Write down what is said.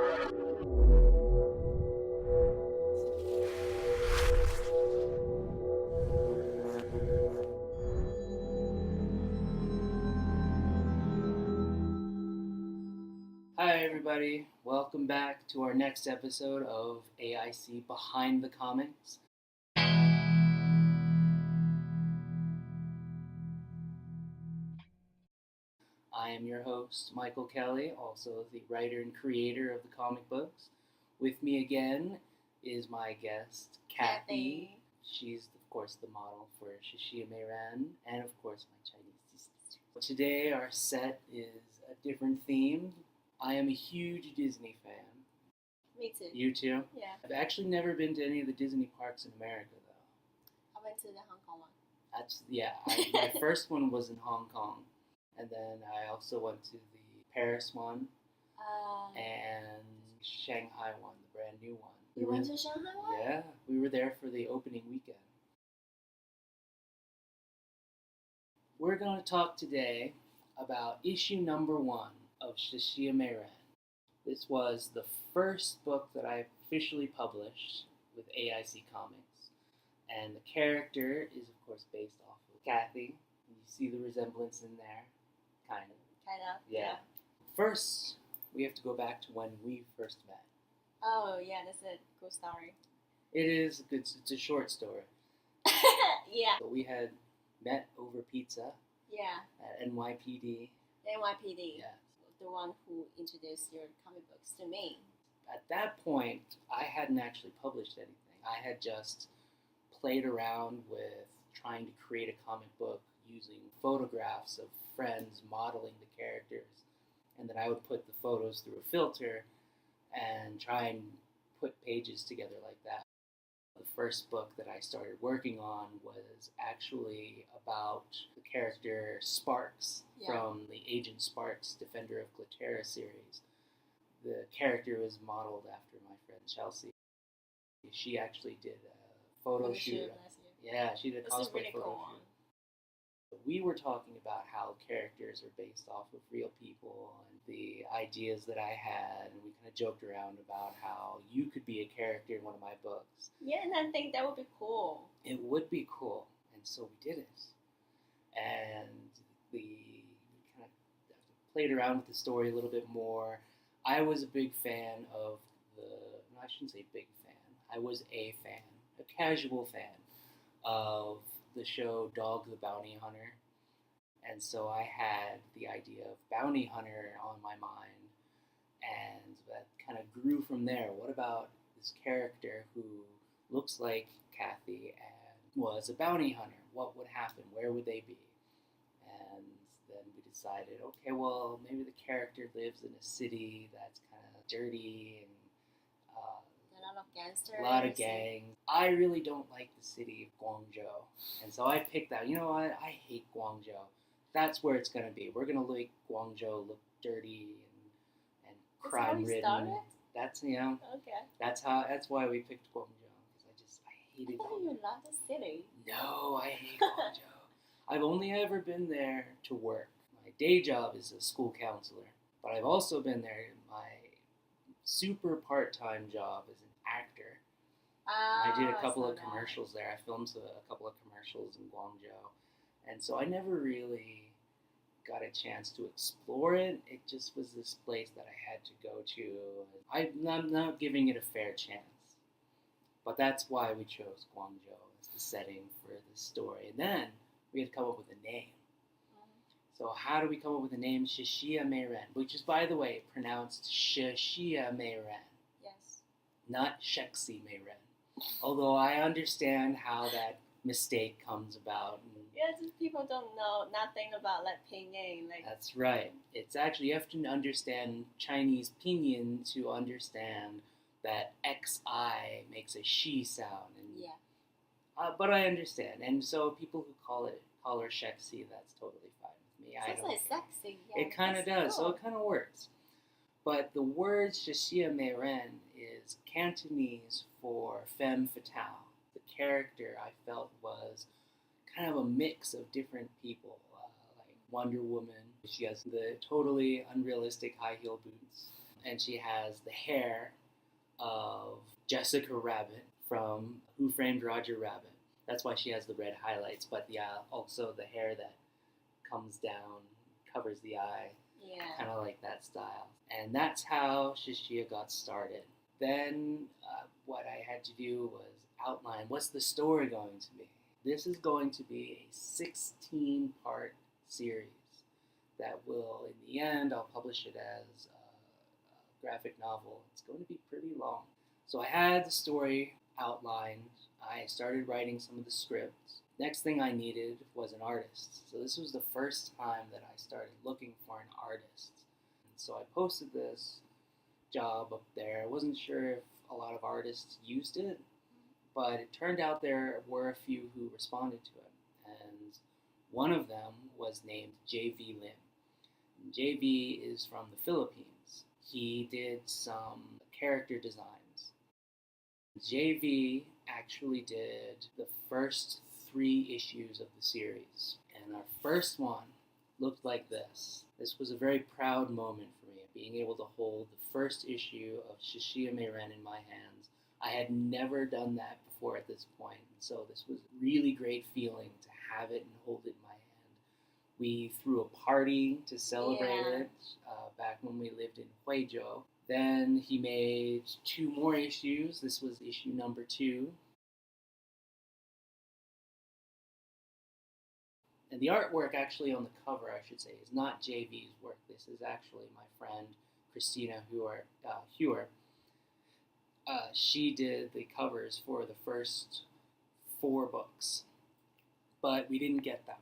Hi everybody, welcome back to our next episode of AIC Behind the Comics. I am your host, Michael Kelly, also the writer and creator of the comic books. With me again is my guest, Kathy. She's, of course, the model for Shexie Meiren, and of course, my Chinese sister. Today, our set is a different theme. I am a huge Disney fan. Me too. You too? Yeah. I've actually never been to any of the Disney parks in America, though. I went to the Hong Kong one. My first one was in Hong Kong, and then I also went to the Paris one and Shanghai one, the brand new one. You went to Shanghai one? Yeah, we were there for the opening weekend. We're going to talk today about issue number 1 of Shexie Meiren. This was the first book that I officially published with AIC Comics. And the character is, of course, based off of Kathy. You see the resemblance in there, kind of. Kind of. Yeah. First, we have to go back to when we first met. Oh, yeah, that's a good story. It is a good. It's a short story. Yeah. But we had met over pizza. Yeah. At NYPD. NYPD. Yeah. The one who introduced your comic books to me. At that point, I hadn't actually published anything. I had just played around with trying to create a comic book using photographs of friends modeling the characters, and then I would put the photos through a filter and try and put pages together like that. The first book that I started working on was actually about the character Sparks from the Agent Sparks Defender of Clatera series. The character was modeled after my friend Chelsea. She actually did a photo shoot. Yeah, she did a cosplay really photo cool shoot. We were talking about how characters are based off of real people and the ideas that I had, and we kind of joked around about how you could be a character in one of my books. Yeah, and I think that would be cool. It would be cool, and so we did it. And we kind of played around with the story a little bit more. I was a big fan of I shouldn't say big fan, I was a fan, a casual fan of the show Dog the Bounty Hunter. And so I had the idea of Bounty Hunter on my mind, and that kind of grew from there. What about this character who looks like Kathy and was a bounty hunter? What would happen? Where would they be? And then we decided, okay, well, maybe the character lives in a city that's kind of dirty and a lot of gangsters. A lot of gangs. I really don't like the city of Guangzhou. And so I picked that. You know what? I hate Guangzhou. That's where it's going to be. We're going to make Guangzhou look dirty and crime-ridden. That's, you know, okay. That's why we picked Guangzhou. Because I hated I thought Guangzhou. you loved the city. No, I hate Guangzhou. I've only ever been there to work. My day job is a school counselor. But I've also been there. My super part-time job is an actor. I did a couple of commercials there. I filmed a couple of commercials in Guangzhou. And so I never really got a chance to explore it. It just was this place that I had to go to. I'm not giving it a fair chance. But that's why we chose Guangzhou as the setting for the story. And then we had to come up with a name. So how do we come up with the name Shexie Meiren, which is, by the way, pronounced Shexie Meiren. Yes. Not Shexie Meiren. Although I understand how that mistake comes about. Yeah, just people don't know nothing about like pinyin. That's right. It's actually, you have to understand Chinese pinyin to understand that XI makes a she sound. And, yeah. But I understand. And so people who call her Shexie, that's totally fine with me. Sounds like sexy. Yeah, it kind of does. Cool. So it kind of works. But the word Shexie Meiren is Cantonese for femme fatale. The character, I felt, was kind of a mix of different people, like Wonder Woman. She has the totally unrealistic high heel boots. and she has the hair of Jessica Rabbit from Who Framed Roger Rabbit. That's why she has the red highlights, but also the hair that comes down, covers the eye, kind Yeah. of like that style. And that's how Shishia got started. Then what I had to do was outline what's the story going to be. This is going to be a 16-part series that will, in the end, I'll publish it as a graphic novel. It's going to be pretty long. So I had the story outlined. I started writing some of the scripts. Next thing I needed was an artist. So this was the first time that I started looking for an artist. And so I posted this job up there. I wasn't sure if a lot of artists used it, but it turned out there were a few who responded to it. And one of them was named J.V. Lim. And J.V. is from the Philippines. He did some character designs. J.V. actually did the first 3 issues of the series. And our first one looked like this. This was a very proud moment for me, being able to hold the first issue of Shexie Meiren in my hands. I had never done that before at this point, so this was a really great feeling to have it and hold it in my hand. We threw a party to celebrate it back when we lived in Huizhou. Then he made 2 more issues. This was issue number 2. And the artwork actually on the cover, I should say, is not JV's work. This is actually my friend Christina Hewer. She did the covers for the first 4 books, but we didn't get that